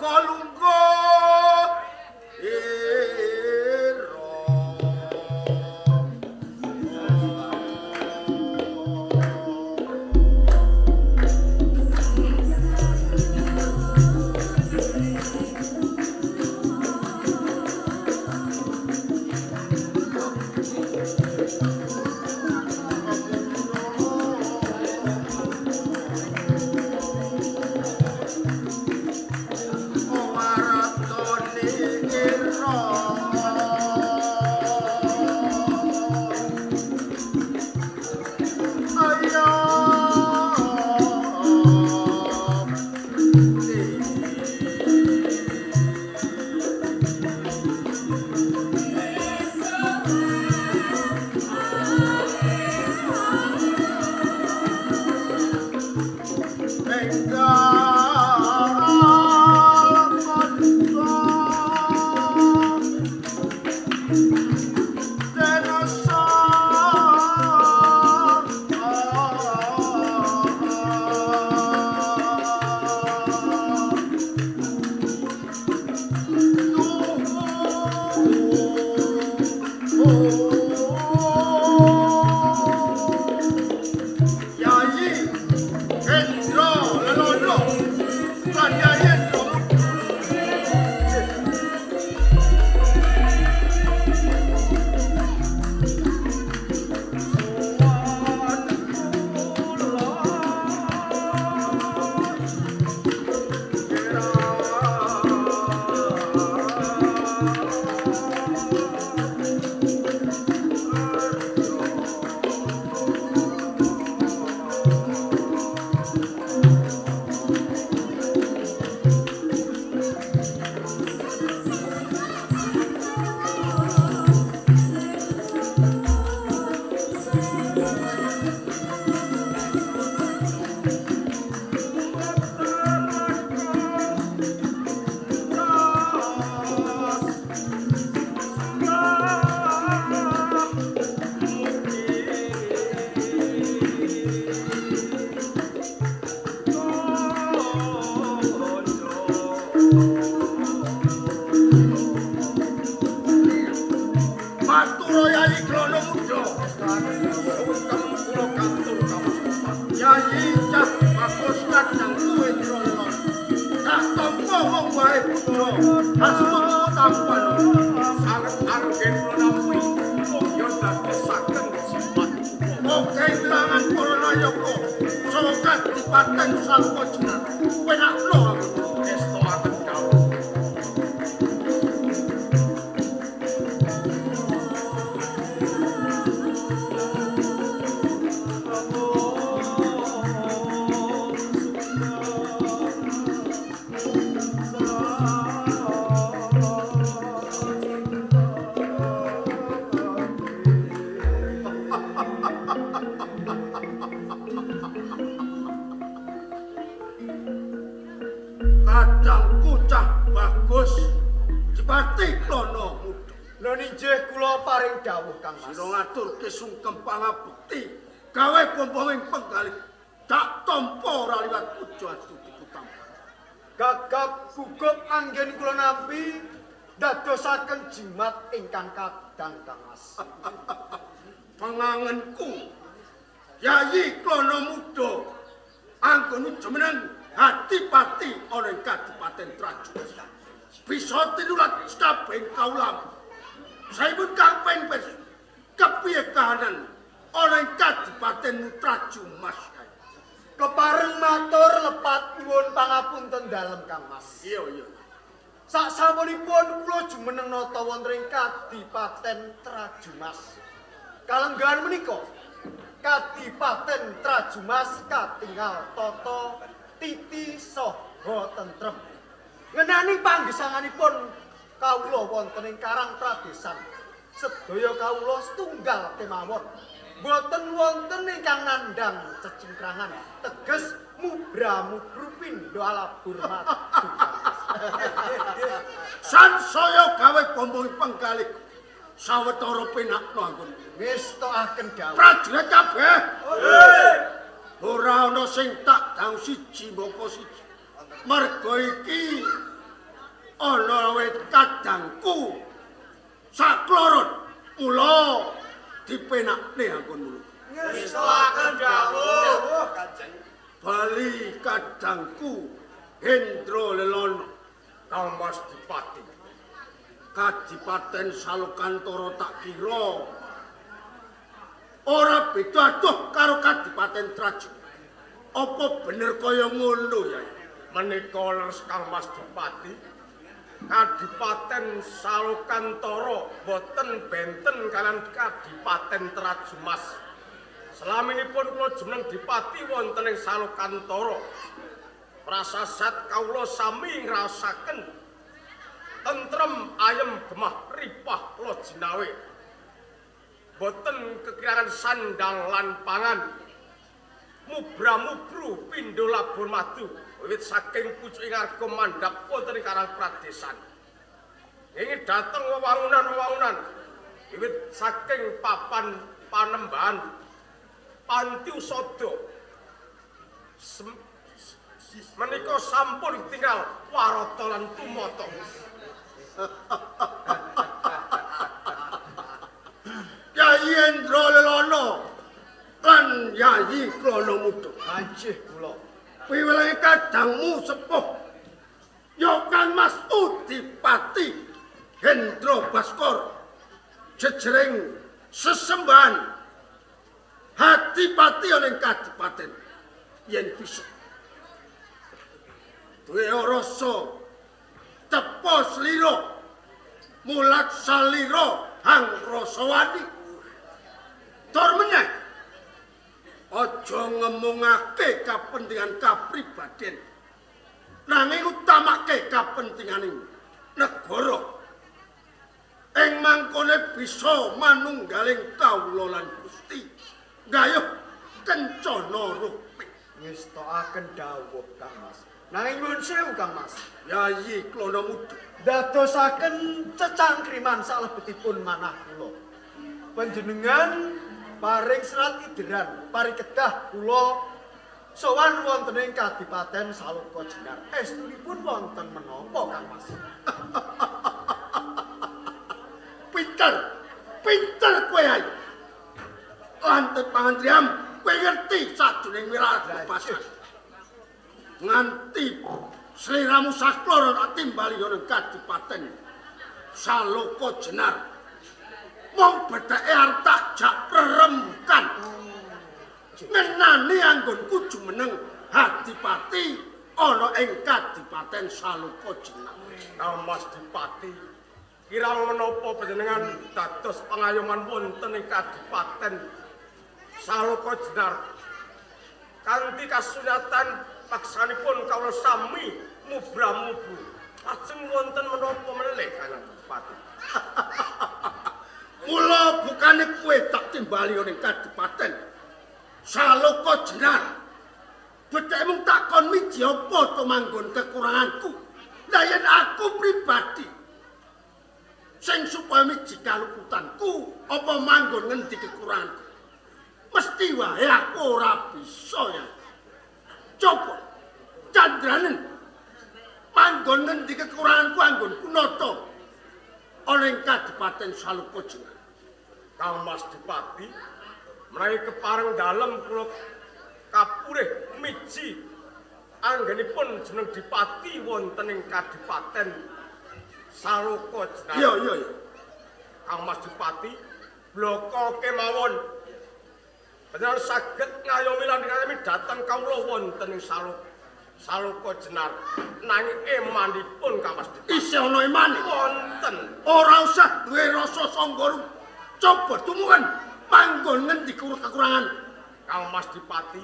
saka lungguh sungkem pangabekti gawe pompoming penggalih dak tampa ora liwat puja astuti kutampa gagap gugup anggen kula nampi dadosaken jimat ingkang kadang Kang Mas. Pangangenku Yayi Klono Muda anggon jumeneng Adipati ana ing Kadipaten Trajumas bisa tinulat kabeh kaulam saipun Kang Pengpes kepiye kahanan ana ing Kadipaten Trajumas kepareng matur lepat nyuwun pangapunten dalem Kang Mas. Iya. Saksampunipun kula jumeneng nata wonten ing Kadipaten Trajumas. Kalenggahan menika Kadipaten Trajumas katingal tata titi saha tentrem. Ngenani panggesanganipun kawula wonten ing Karang Pradesan. Sedaya kawula setunggal kemawon. Boten wonten ingkang nandhang cecingkrangan, teges mubra-mubru pindha alabur madu. Sansaya gawe pompong penggalih sawetara penakno anggon. Ngestokaken dawuh. Prajurit kabeh. Ora ana sing tak dang siji mboko siji. Merga iki ana wit kadangku sakloron mula dipenakne anggon mulu. Ngestaken dawuh Kanjeng. Bali kadangku Hendra Lelono Kang Mas Dipati. Kadipaten Salukantara tak kira ora beda adoh karo Kadipaten Traju. Apa bener kaya ngono ya? Menika leres Kang Mas Dipati. Kadipaten Salukantara boten benten kalian Kadipaten Traju Mas. Selaminipun kula jumeneng Dipati wonten ing Salukantara. Prasasat kawula sami ngrasaken tentrem ayem gemah ripah kula jinawe. Boten kekirangan sandang lan pangan. Mubra-mubru pindho labur madu wiwit saking pucuking arga mandhap wonten ing Karang Pradesan. Ingin dateng wewangunan-wewangunan wiwit saking papan panembahan Panti Usada. Menika sampun tinggal warata lan tumata. Yayi Hendra Lelono lan Yayi Kronomudo. Kanjih kula. Piwelengi kadangmu sepuh ya Kang Mas Udipati Hendra Baskara jejering sesembahan Hadipati ning Kadipaten yen bisa duwe rasa tepo slira mulat salira hang rasa wani tur meneh aja ngemungake kapentingan kapribaden nanging utamake kapentinganing negara ing mangkone bisa manunggaling kawula lan Gusti gayuh kencana rupi. Ngestaken dawuh Kang Mas. Nanging nyuwun sewu Kang Mas. Yayi Kronomudo Dadosaken cecangkriman salebetipun manah kula. Panjenengan paring serat ideran, parikedah kula sowan wonten ing Kadipaten Saluka Jenar. Estunipun wonten menapa Kang Mas? Pinter kowe ae. Lantet pangantriam kowe ngerti sajroning wilayah pasar. Nganti sliramu sakloro tak timbali ning Kadipaten Saluka Jenar. Wong betheke arep tak jak prerembukan. Ngenani anggonku jumeneng Hadipati ana ing Kadipaten Saluka Jenar. Kang Mas Dipati, kirang menapa panjenengan dados pangayoman wonten ing Kadipaten Saluka Jenar. Kanthi kasunyatan paksanipun kawula sami mubra-mubru. Lajeng wonten menapa menelih Kang Dipati? Mula bukane kowe tak timbali ning Kadipaten Saluka Jenar. Betekmu takon miji apa to manggon kekuranganku. Lah yen aku pribadi sing supaya miji kaluputanku apa manggon ngendi kekuranganku. Mesti wae aku ora bisa ya. Coba candranen manggon ngendi kekuranganku anggonku nata ana ing Kadipaten Saluka Jenar. Kang Mas Dipati, menawi kepareng dalem kula kapurih miji anggenipun jeneng Dipati wonten ing Kadipaten Saluka Jenar. Iya. Kang Mas Dipati, bloko kemawon. Panjenengan saged ngayomi lan ngayomi dhateng kawula wonten ing Saluka Jenar. Nanging emanipun Kang Mas Dipati. Isih ana emane. Wonten. Ora usah duwe rasa sangga. Coba tumukan panggon ngendi kekurangan. Kang Mas Dipati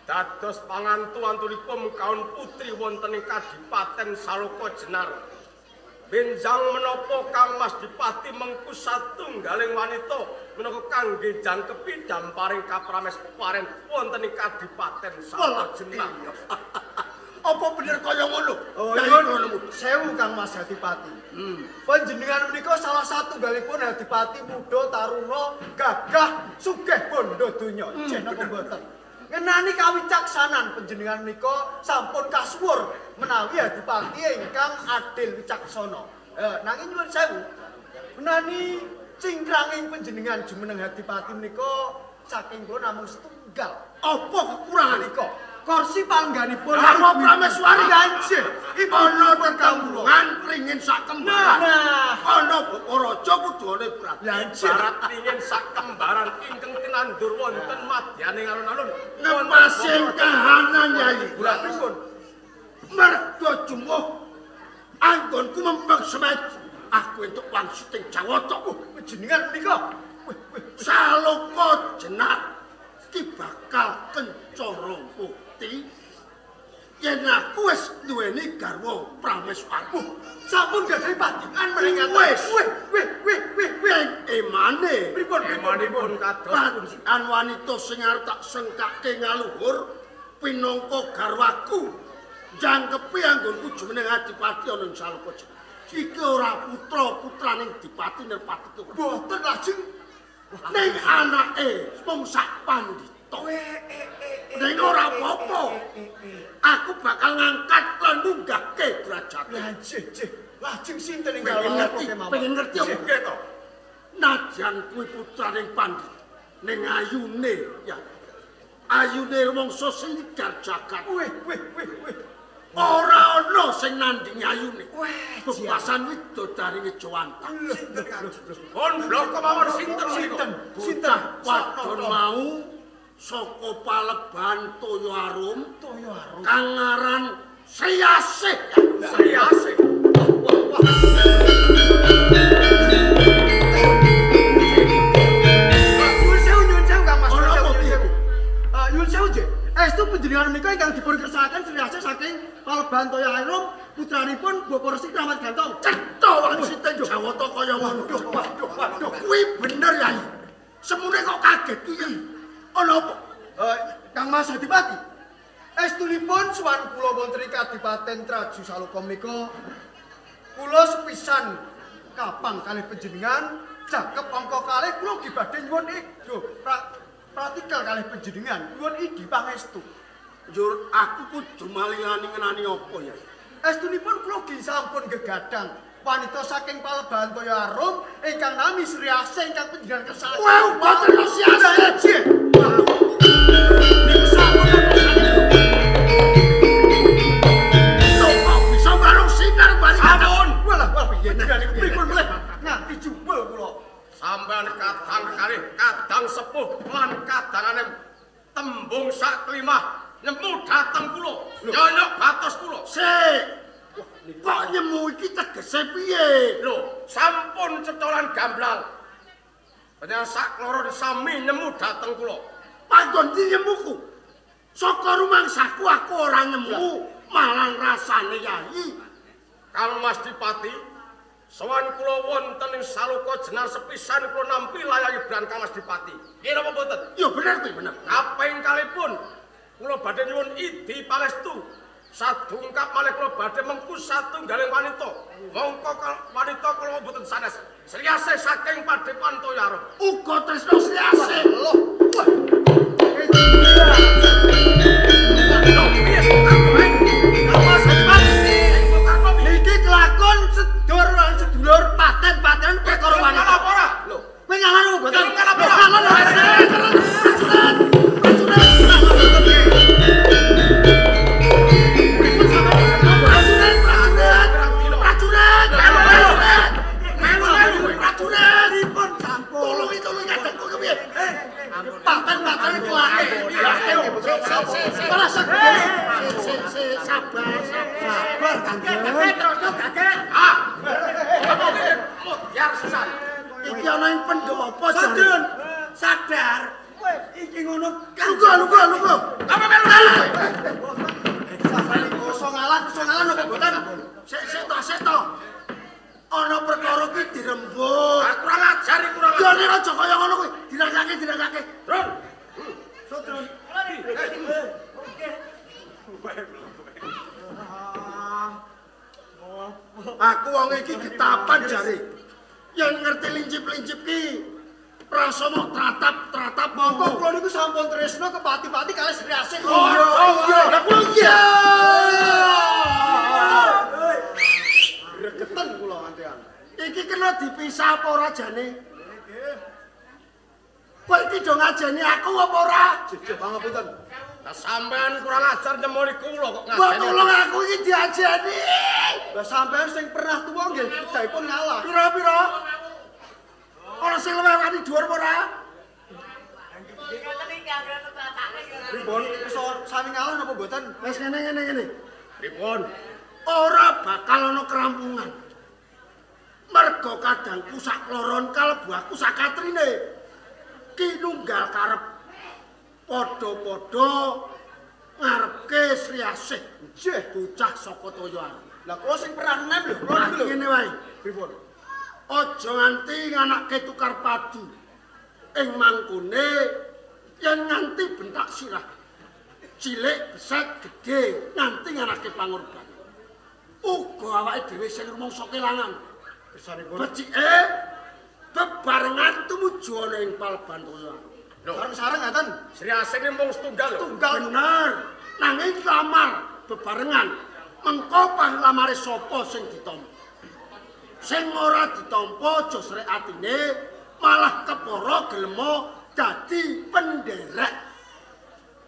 dados pangantu-antunipun kaun putri wonten ing Kadipaten Saluka Jenar. Benjang menapa Kang Mas Dipati mengku satunggaling wanita menapa kangge jangkepi damparing kaprames paren wonten ing Kadipaten Saluka Jenar. Apa bener kaya ngono? Oh, nyuwun sewu Kang Mas Hadipati. Panjenengan menika salah satunggalipun Hadipati muda taruna gagah sugih bondo donya. Jeh napa mboten? ngenani kawicaksanan panjenengan menika sampun kasuwur menawi adipati ingkang adil wicaksana. Nanging nyuwun sewu, menani cingkranging panjenengan jumeneng adipati menika saking kula namung setunggal. Apa kekurangan Menika kursi pangganipun Rama Prameswari ganjil. ana perkampungan ringin sak kembaran. Nah, Ana Bapak Raja kudune Prabu. Barat ingin sak kembaran ingkang tinandur wonten madyaning alun-alun. Nepasing kahanan Yai. pripun? Merga jumuh anggonku mempeng semaju. Aku entuk wangsuting Jawata. Panjenengan menika Saloka Jenar ki bakal kencara bukti yen aku wis duweni garwa Prameswari. Sampun gadhahi patingan menika. Wis. Wih. Emane Emanipun kados pancikan wanita sing arep tak sengkake ngaluhur pinangka garwaku. Jangkepi anggonku jumeneng adipati ana ing Saloka Jenar. Iki ora putra-putraning Dipati Nirpati Tuwa. Boten lajeng Ning anake mung sak pandhita. Ning ora apa-apa. Aku bakal ngangkat lan munggahke derajat. Lajeng sinten ing Pengen ngerti apa to? Najan kuwi putraning pandhita. Ning ayune ya. Ayune rumangsa seligar jagat. Wih. Ora ana sing nandingi ayune. Bebasan widodaringe Jawanta. pun blok kemawon sinten. Sinten wadon mau saka Paleban Toyo Arum. Kang aran Sriasih. Sriasih. Nyun sewu Kang Mas. Nyun sewu nggih. Estu panjenengan menika ingkang dipun kersakaken Sriasih saking Paleban Toyo Arum, putranipun Bapak Resi Kramat Gantong. Cetha wangsiteng Jawata kaya ngono. Waduh, kuwi bener Yai. Semune kok kaget ki. Ana apa? Kang Mas Adipati. Estunipun suwan kula wonten ing Kadipaten Traju Saloka menika kula sepisan kapang kalih panjenengan jangkep angka kalih kula ugi badhe nyuwun ido praktikal kalih panjenengan nyuwun idi pangestu. Njur aku kudu malingani ngenani apa ya? Estunipun kula ugi sampun gegadang wanita saking Paleban Toyo Arum ingkang nami Sriasih ingkang panjenengan kersakaken. Wah, boten Sriasih. Niku sampun bisa bareng sinar bali Sampun. walah piye pripun meneh nganti jubel kula. Sampeyan kadang kalih kadang sepuh lan kadangane tembung sak klimah nyemu dhateng kula. Nyonyok batos kula. Sik. Kok nyemu iki tegese piye? Lho, sampun cetolan gamblang. Panjenengan sak kloro sami nyemu dhateng kula. Panggon ndi nyemuku? Saka rumangsaku aku ora nyemu, malah rasane Yai. Kang Mas Dipati, sowan kula wonten ing Saloka Jenar sepisan kula nampi layahi bran Kang Mas Dipati. Nggih napa mboten? Ya bener kuwi bener. Kaping kalipun kula badhe nyuwun idi pangestu. Sadungkap malih kula badhe mengku satunggaling wanita. Mongko wanita kula mboten sanes. Sriasih saking Padepokan Toyo Arum. Uga tresno Sriasih. Niki kelakon sedulur lan sedulur paten-paten perkara wanita. Lho, Kowe ngalan apa mboten? Paten-paten kelakon. Sabar, mutiar sesan. Iki ana ing pendopo jare. Sadun, sadar. Iki ngono Luga. Apa melu? kuso ngalah apa mboten? Sik to. Ana perkara ki dirembuk. Kurang ajar iki kurang Ya ajar. nek aja kaya ngono kuwi, diragake. Drun. Sodron. Aku wong iki getapan jare. Yen ngerti lincip-lincip ki Rasa mok tratap Monggo kula niku sampun tresna kepati-pati kalih Sri Asih. Iya. Lah kula iya. Gregeten kula antean. Iki kena dipisah apa ora jane? Kowe iki do ngajeni aku apa ora? Jejeg pangapunten. Lah sampean kurang ajar nyemoni kula kok Mbok ngajeni. tulung aku iki diajeni. Lah sampean sing pernah tuwa nggih kedaipun ngalah. Pira-pira? Ana sing luwih wani dhuwur apa ora? Pripun iso sami ngalah napa mboten? Wis ngene. Pripun? Ora bakal ana kerampungan. Mergo kadangku sak loron kalebu aku sak katrine. Ki nunggal karep padha-padha ngarepke Sri Asih. Nggih, Bocah saka Toya. lah kula sing pernah nem lho, kula niku lho. Ngene wae. Pripun? Aja nganti nganakke tukar padu. Ing mangkone yen nganti bentak sirah. Cilik, besar, gedhe, nganti nganakke pangorban. Uga awake dhewe sing rumangsa kelangan. Kesanipun Becike bebarengan tumuju ana ing Paleban Toya. Lho, sareng-sareng ngaten. Sri Asih ini mung setunggal lho. Tunggal Bener, nanging lamar bebarengan. Mengko panglamare sapa sing ditampa? Sing ora ditampa aja srek atine, malah kepara gelemo dadi penderek.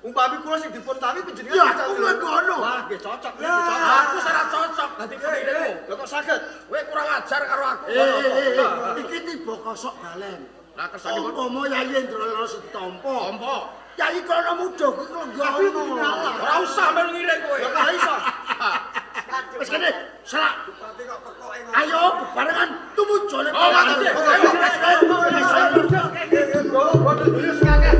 umpami kula sing dipun tawi panjenengan Ya, cocok aku lho. ngono. Wah, nggih cocok, nggih Ya. cocok. Aku ora cocok dadi pendiremu. Lho kok saged? Kowe kurang ajar karo aku. Iki tiba kosok balen. Lah kesanipun Umpama Yayi Indralana sing ditampa. tompo. Yayi kono muda kuwi kok Tapi kudu ngalah. Ora usah melu ngiring kowe. Lah kok iso? Wis kene, selak. Ayo bebarengan tumuju ning Oh, ngaten, Dik. Boten dulu sing akeh.